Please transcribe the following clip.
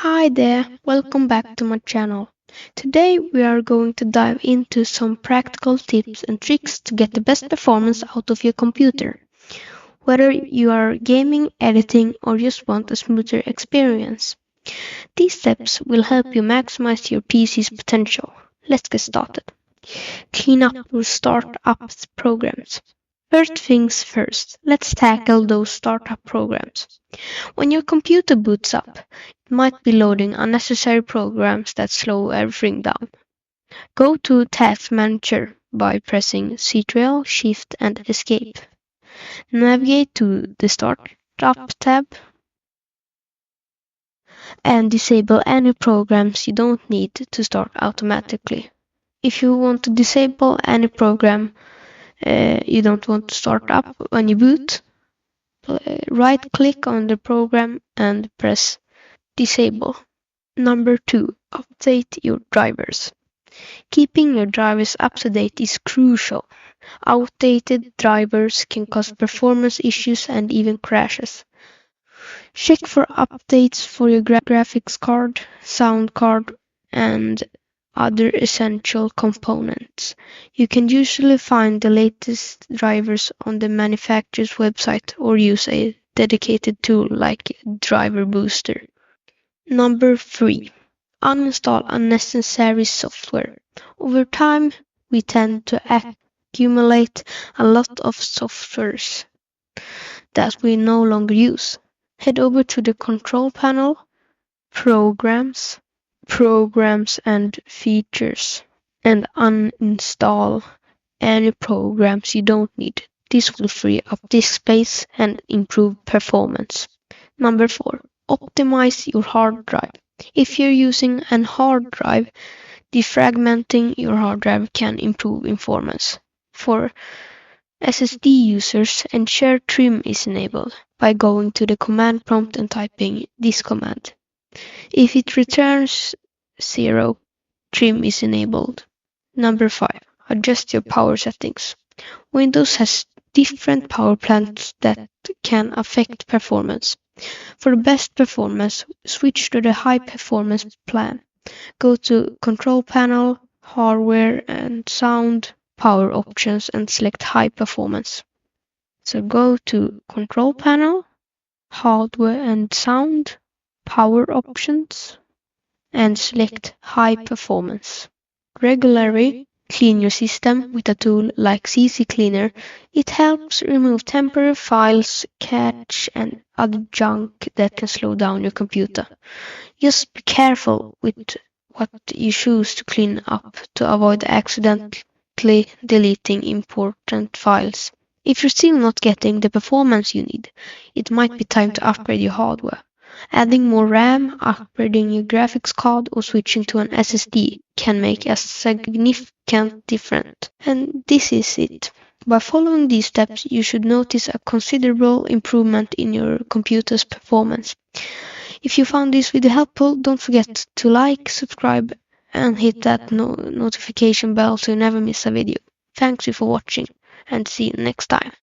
Hi there, welcome back to my channel. Today we are going to dive into some practical tips and tricks to get the best performance out of your computer. Whether you are gaming, editing, or just want a smoother experience. These steps will help you maximize your PC's potential. Let's get started. Clean up your startup programs. First things first, let's tackle those startup programs. When your computer boots up, it might be loading unnecessary programs that slow everything down. Go to Task Manager by pressing Ctrl, Shift, and Escape. Navigate to the Startup tab and disable any programs you don't need to start automatically. If you want to disable any program you don't want to start up when you boot, right-click on the program and press Disable. Number 2. Update your drivers. Keeping your drivers up to date is crucial. Outdated drivers can cause performance issues and even crashes. Check for updates for your graphics card, sound card, and other essential components. You can usually find the latest drivers on the manufacturer's website or use a dedicated tool like Driver Booster. Number 3. Uninstall unnecessary software. Over time, we tend to accumulate a lot of softwares that we no longer use. Head over to the control panel, Programs and Features, and uninstall any programs you don't need. This will free up disk space and improve performance. Number 4. Optimize your hard drive. If you're using an hard drive, defragmenting your hard drive can improve performance. For SSD users, ensure trim is enabled by going to the command prompt and typing this command. If it returns 0, trim is enabled. Number 5. Adjust your power settings. Windows has different power plans that can affect performance. For the best performance, switch to the high performance plan. Go to Control Panel, Hardware and Sound, Power Options and select High Performance. So go to Control Panel, Hardware and Sound, Power Options and select High Performance. Regularly clean your system with a tool like CC Cleaner. It helps remove temporary files, cache, and other junk that can slow down your computer. Just be careful with what you choose to clean up to avoid accidentally deleting important files. If you're still not getting the performance you need, it might be time to upgrade your hardware. Adding more RAM, upgrading your graphics card, or switching to an SSD can make a significant difference. And this is it. By following these steps, you should notice a considerable improvement in your computer's performance. If you found this video helpful, don't forget to like, subscribe, and hit that notification bell so you never miss a video. Thanks you for watching, and see you next time.